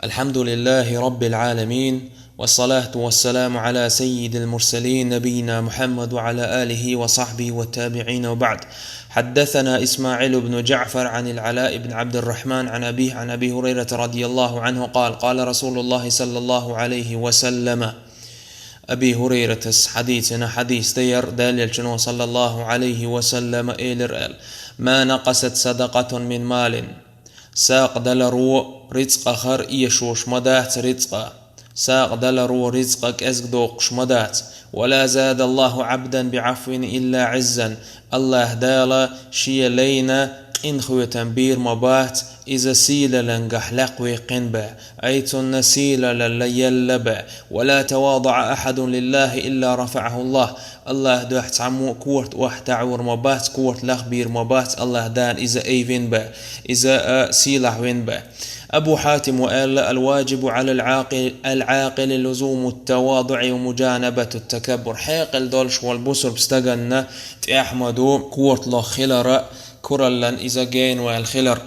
الحمد لله رب العالمين، والصلاة والسلام على سيد المرسلين نبينا محمد وعلى آله وصحبه والتابعين، وبعد. حدثنا إسماعيل بن جعفر عن العلاء بن عبد الرحمن عن أبيه عن أبي هريرة رضي الله عنه قال: قال رسول الله صلى الله عليه وسلم. أبي هريرة حديثنا حديث دير دليل شنو صلى الله عليه وسلم إلر ما نقصت صدقة من مال ساق دلرو رزق خر إيشوش مدات رزق ساق دلرو رزقك أزقدوقش مدات، ولا زاد الله عبدا بعفو إلا عزا. الله دالا شي لينا إن خوي تنبير مبات إذا سيل لنقح لقوي قنبا أيتن سيل لليلبا. ولا تواضع أحد لله إلا رفعه الله. الله دوحت عمو كورت واحت عور مبات كورت لخبير مبات الله دان إذا أيفين با إذا سيلح وين با. أبو حاتم وقال: الواجب على العاقل لزوم التواضع ومجانبة التكبر. حيقل دولش والبصر بستغن تأحمدو كورت لا خلر كرلا إذا جين والخلر.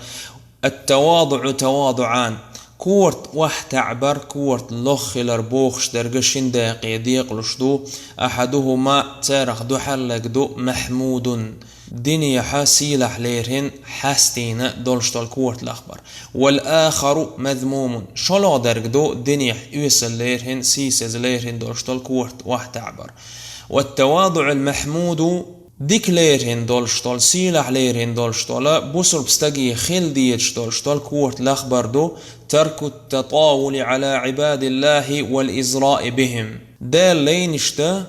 التواضع تواضعان: كورت واحد عبر كورت لخلر بوخش درجشين داقي ديق لشدو أحدهما تارخ دو حلق دو محمود دنيا حاسيلح ليرهن حاستين دولشتال كورت الأخبر، والآخر مذموم شلو درج دو دنيا يوصل ليرهن سيسز ليرهن دولشتال كورت واحد عبر. والتواضع المحمود ديك ليرهن دولشتال سيلح ليرهن دولشتال بوصل بستجي خل ديتش دولشتال كورت الأخبر دو ترك التطاول على عباد الله والإزراء بهم. دال لينشتا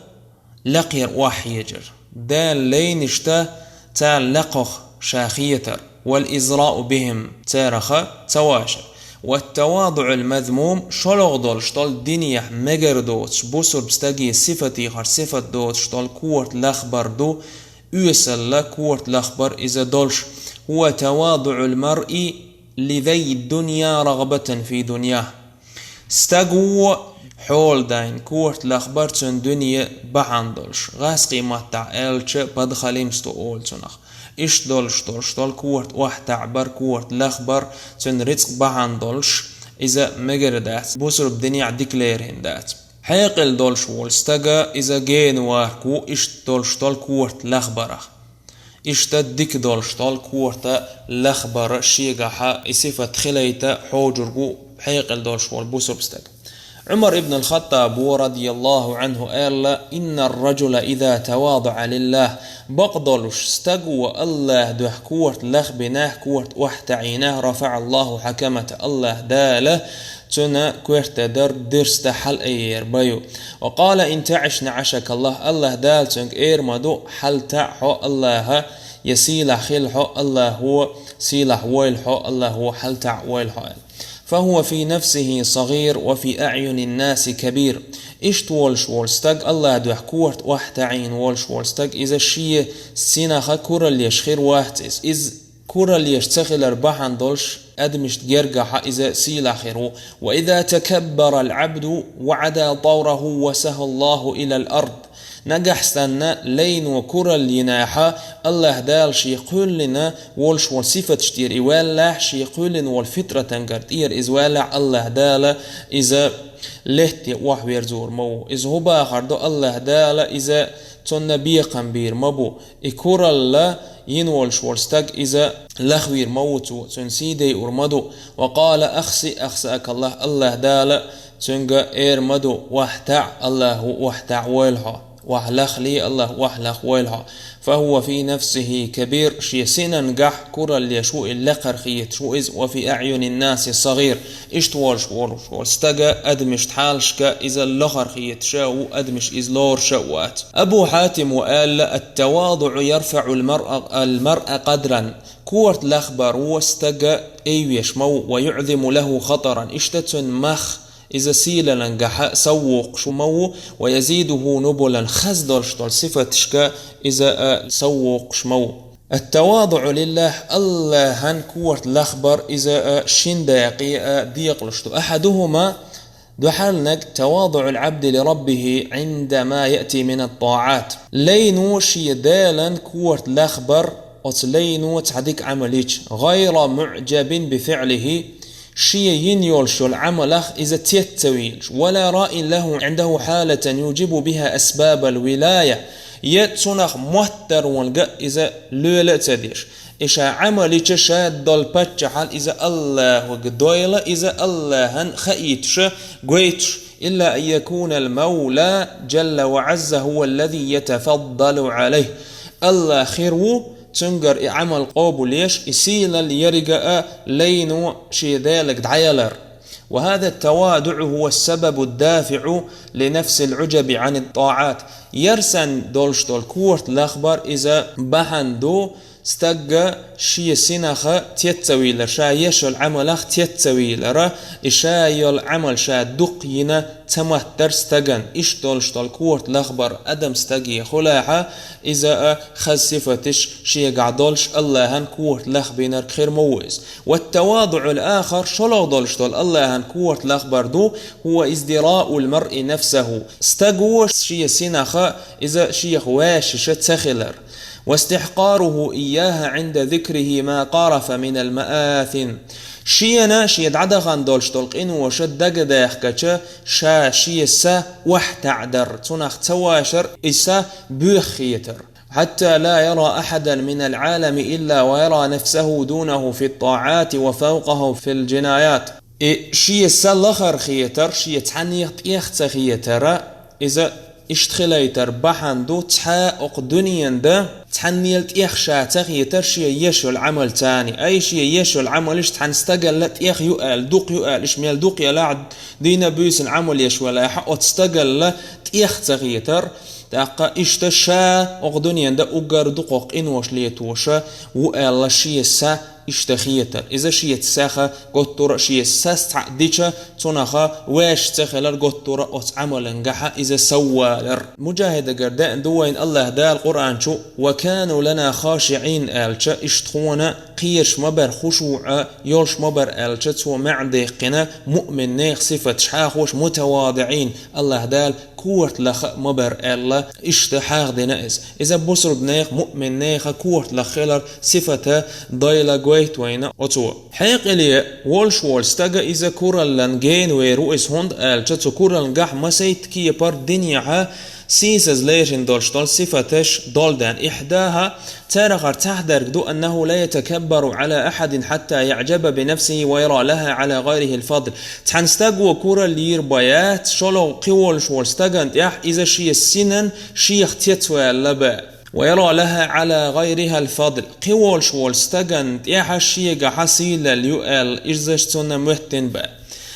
لقير وحيجر دال لينشتا تال لقخ شاخيتر، والإزراء بهم تارخ تواشر. والتواضع المذموم شلوغ دولشتال دنيا مجر دوتش بوصل بستجي صفتي خر صفة دوتشتال كورت الأخبر دو يوصل كورت الأخبر إذا دولش هو تواضع المرء لذي الدنيا رغبة في دنياه. استقو حول داين كورت الأخبار تن دنيا بحندلش غاس قيمة تعالش بدخليم ستقول تنخ إش دولش دول كورت واحد تعبر كورت الأخبار تن رزق بحندلش إذا مجردات بوصل بدنيا ديكليرين دات. حيقل دولش والستقى إذا جين واحكو إش دولش دول كورت الأخبار إش تدك دولش دول كورت الأخبار شيقها إصفة خليتا حوجرقو. حيقل دولش والبوصل بستقى. عمر ابن الخطاب رضي الله عنه قال: إن الرجل إذا تواضع لله بقدلش استقوى الله ده كورت لخ بناه كورت واحتعيناه رفع الله حكمة الله داله تنا كورت درست حل اير بيو. وقال: إن تعش نعشك الله الله دال تنك اير مدو حل تعحو الله يسيلح خلحو الله هو سيلح ويلحو الله هو حل تع ويلحو. فهو في نفسه صغير وفي أعين الناس كبير. إيش تولش والستق الله دوح كورت واحد عين والش والستق إذا الشيء سيناخا كورا ليش خير واحد إذ كورا ليش تخل أرباحان دولش أدمش تجرجح إذا سيلا خيره. وإذا تكبر العبد وعدا طوره وسه الله إلى الأرض. نجح سنة لين وكرة لناحة الله دال شي يقول لنا والش والصفة تشتير إيوالا شي يقول لنا والفترة تنقرتير إزوالا الله دال إذا لهت وحوير زور مو إذا هو باخر دو الله دال إذا تنبي قنبير مبو إكورا الله ينولش والستق إذا لخوير موتو تنسيدي أرمدو. وقال: أخسأك الله دال تنقى إير مدو واحتع الله واحتع ويلها وحلخ لي الله وحلخ ويلها. فهو في نفسه كبير شي سننجح كرة ليشوء اللقر خيت شو إز. وفي أعين الناس صغير اشتوالش والستقى أدمش تحالشك إذا اللخر خيت شاو أدمش إز لور شوات. أبو حاتم وقال: التواضع يرفع المرء قدرا. كورت الأخبار واستقى أيويش مو ويعظم له خطرا. اشتتن مخ إذا سيلا لنجح سوق شمو ويزيده نبلا خزدلشتل صفة شكا إذا سوق شمو. التواضع لله الله هن كورت الأخبر إذا شنداقي ديقلشتو. أحدهما دحلنك تواضع العبد لربه عندما يأتي من الطاعات. لينو شي دالا كورت الأخبر أتلينو تعديك عمليش غير معجب بفعله شي ينيولش العمل إذا تيتويلش ولا رأي له عنده حالة يوجب بها أسباب الولاية يتسنخ مهتر والقا إذا لولا تديش إشا عملي تشاد دول باتشحال إذا الله وقدويلة إذا الله هن خيتش قويتش إلا أن يكون المولى جل وعز هو الذي يتفضل عليه الله خيرو تنقر عمل قابل ليش يسيل ليرجع لينو شي ذلك دعيلر. وهذا التواضع هو السبب الدافع لنفس العجب عن الطاعات. يرسن دولش دول كورت الأخبار إذا بحندو استجا شي سنخ تيتسويل شا يشل عملخ تيتسويل إشا يل عمل شا دقينا تمهتر استجن إش دول كورت الأخبار أدم استجي خلاحة إذا خسفتش شي قعدولش الله هن كورت لخ بينر خير موز. والتواضع الآخر شلو دولش دول الله هن كورت الأخبار دو هو ازدراء المرء نفسه استجوش شي سنخ إذا شي خواش شتسخلر واستحقاره إياها عند ذكره ما قارف من المآثم. شينا شيد عدغان دولش دولقين وشد دقداخ كتش شا شي سا وحتعدر تنخ تواشر إسا بوخيتر حتى لا يرى أحدا من العالم إلا ويرى نفسه دونه في الطاعات وفوقه في الجنايات. شي سا لخر خيتر شي تعنيخت إيخت خيتر إذا اشتخليتر بحندو تحقق دنيا ده تحنيلت إخشا تغيتر شي يشو العمل تاني أي شي يشو العمل إش تحنستقلت إخ يقال دوق يقال إش ميال دوق يلعد دينا بيس العمل يشو لا حقو تستقلت إخ تغيتر تاقا اشتشا أغدنيا ده أقر دقوق إنوش ليتوشا وقال شي سا اشتخيتر إذا شيء تساخة قطورة شيء ساستع ديشة تناخا واش تخلر قطورة أتعمل انجحة إذا سوالر. مجاهد قرداء دوين الله دا القرآن شو وكانوا لنا خاشعين آلشة اشتخونا قيرش مبر خشوع يولش مبر آلشة تو معدقنا مؤمن نيخ صفة شحاخوش متواضعين الله دال كورت لخ مبر الله اشتحاق دي نائز إذا بصر بنيخ مؤمن نيخ كورت لخلر صفة ضيلة قويت وين أتوا حيق إلي والش والستاقا إذا كورلن جين ويروئس هند آلشة كورلن قح مسيت كي بار دنياها سيسز ليشن دولشتول صفتش دولدان إحداها تارغر تحدر دو أنه لا يتكبر على أحد حتى يعجب بنفسه ويرى لها على غيره الفضل. تحنستاقو كورا لير بايات شلو قول شوالستاقانت يح إذا شي السنن شي اختيتوا اللبا ويرى لها على غيرها الفضل قول شوالستاقانت يح الشيقة حسيلة ليؤل إجزشتنا مهتن با.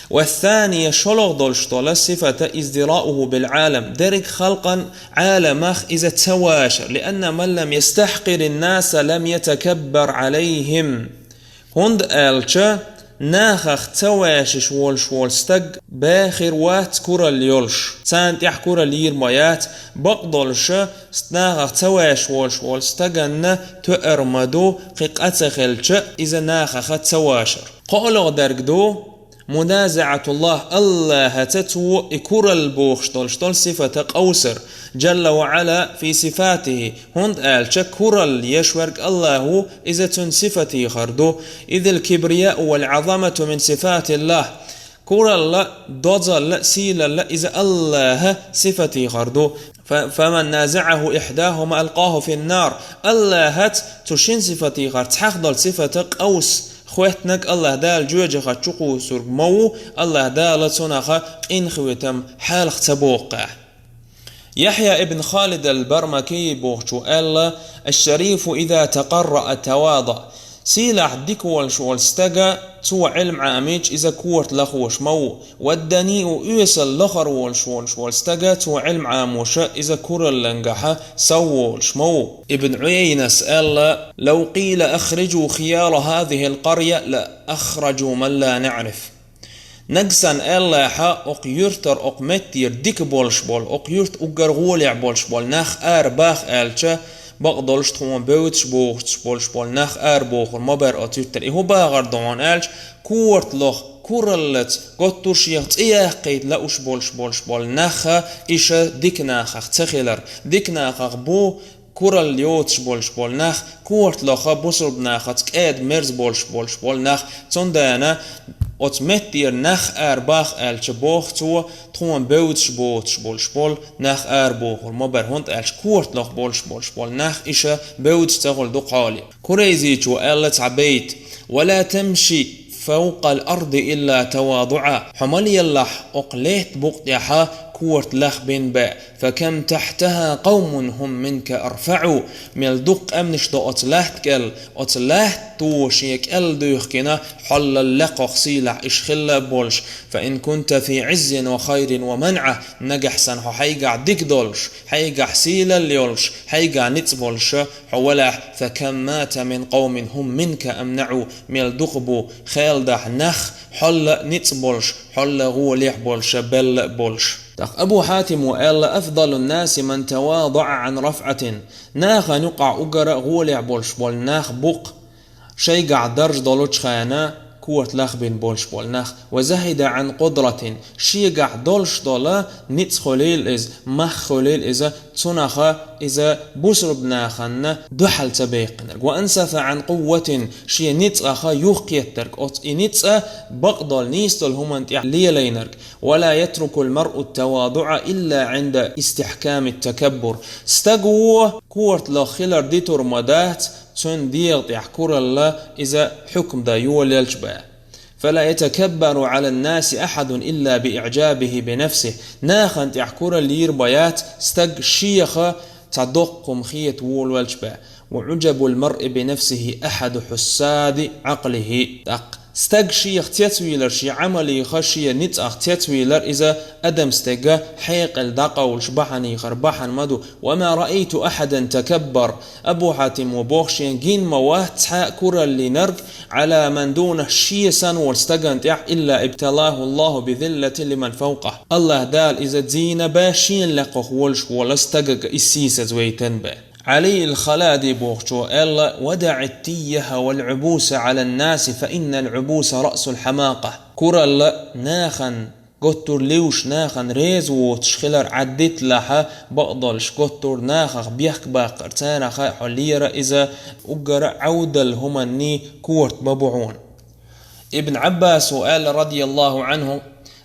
والثانية شلوغ دولشتولا صفة ازدراؤه بالعالم درك خلقا عالمخ إذا تواشر لأن من لم يستحقر الناس لم يتكبر عليهم. هند آلشا ناخخ تواشش والشوالستق باخر وات كورا اليولش سانت يحكورا لير مايات بقدولش ناخخ تواش والشوالستقن تؤرمدو قيقاتخلش إذا ناخخ تواشر قولو درقدو منازعة الله تتو إكور البوخشتول شتول صفة قوسر جل وعلا في صفاته هند آل شكور يشورك الله إذا تنصفتي خردو إذ الكبرياء والعظمة من صفات الله كور الله دوزل سيل إذا الله صفتي خردو فمن نازعه إحداهما ألقاه في النار الله تشين صفتي خرد تحقدل صفة قوس خواتنك الله دال جوجخ تشقو سرق مو الله دال صنخ إن خوتم حال اختبوقع. يحيى ابن خالد البرمكي بوغشو ألا الشريف إذا تقرأ تواضع سيلح ديكوال شوالستقى تو علم عاميج إذا كورت لخوش مو والدنيء يوصل لخر والشوالستقى تو علم عاموش إذا كور اللنقحة سوالش مو. ابن عيينة سأل لو قيل أخرجوا خيار هذه القرية لا أخرجوا من لا نعرف نقسن ألا حا أقيرتر أقمتير ديك بولشبول أقيرت أقرغولع بولشبول نخ باخ آلشا بقدرش تخون بوتش بولشبول نخ بوخر ما بر أتيرتر إهو باغر دوان آلش كورت لخ كورلت قطور شيخت إياه قيد لأوش بولشبول نخ إيشا ديك ناخخ تخيلر ديك ناخخ بو كورال يوتش بولشبول نخ كورت لخ بوصل بناخت كاد مرز بولشبول نخ تندانا ot mettier nach bach elch boch zu tron beuts bol spol nach boch mober hont elch kurt loch bol nach isha beuts tagol duqali كريزي تو قالت عبيت ولا تمشي فوق الأرض إلا تواضعا حمل يلح أقليت بقطعها كورت لخ بين باء فكم تحتها قوم هم منك أرفعوا ملدق أمنش دو أتلهت توش يكال دوخكنا حل اللقق سيلح إشخلا بولش فإن كنت في عز وخير ومنعه نجح سنحو حيقع ديك دولش حيقع سيلا ليولش حيقع نتبولش حولح فكم مات من قوم هم منك أمنعوا ملدقبو خالدح نخ حل نتبولش حل غوليح بولش بل بولش أبو حاتم وقال أفضل الناس من تواضع عن رفعة ناخ نقع أجر غولع بولش بول ناخ بق شيقع درج دولوش خانا كورت لاخ بين بولش بول ناخ وزهد عن قدرة شيقع دولش دولا نتس خليل إز مخ خليل إذا تنخ إذا بسرب ناخن دحل تبيقنر وأنسف عن قوة شي نتس أخا يوقيترك أوت نتس بقدل نيستل همان ليلينرك ولا يترك المرء التواضع إلا عند استحكام التكبر استقوى كورت لخيلر ديتور مدات تون ديغت يحكور الله إذا حكم دا يولي فلا يتكبر على الناس أحد إلا بإعجابه بنفسه ناخن يحكور اللير بيات استق شيخ تدق مخية وول وعجب المرء بنفسه أحد حساد عقله استق شيخ تتويلر شي عملي خشي نت تتويلر إذا أدم استقى حيق الدقا والشبحني خربحن مدو وما رأيت أحدا تكبر أبو حاتم وبوخشين جين موات حاء كرة اللي نرق على من دونه شي سن واستقنت إلا ابتلاه الله بذلة لمن فوقه الله دال إذا تزين باشين لقه والش ولا استقق إسيسة زويتن به علي الخلادي بوغشو إلا ودع التيه والعبوس على الناس فإن العبوس رأس الحماقة كرل ناخن قطر ليوش ناخن ريز وتشخلر عدت لها بقضلش قطر ناخخ بيحك باقر تانخ حليرة إذا أجر عودل همني كورت ببعون ابن عباس قال رضي الله عنه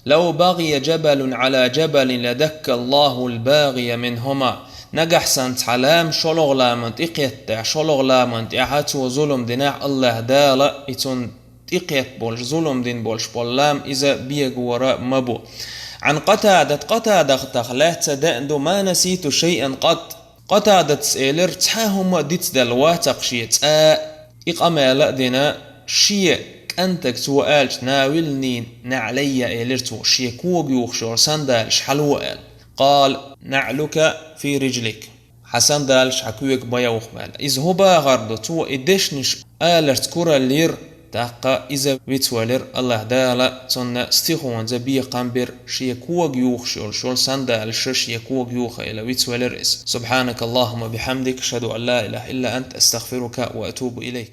لو بغي جبل على جبل لدك الله الباغي منهما نجح سنت علام شلوغ لامنت إقيت شلوغ لامنت إحات وظلم دناع الله دالا إتون إقيت بولش ظلم دين بولش بولام إذا بيج وراء مبو عن قتادة تخلات دأندو ما نسيت شيئا قتادة سئلر تحاهم ديت دلواتق شيت إقامة دنا شيء أنتك سؤالش ناولني نعلي إلرتو شيء كوغ يوخشور سندالش حلوال قال نعلك في رجلك حسن دالش حكويك بيوخ مال إذ هبا غردو تو إدشنش آلرت كورا لير تاقا إذا بيتوالر الله دالا تنا استيخوان زبي قنبر شيكوغ يوخ شول سندالش شيكوغ يوخ إلى بيتوالر إس سبحانك اللهم بحمدك أشهد أن لا إله إلا أنت أستغفرك وأتوب إليك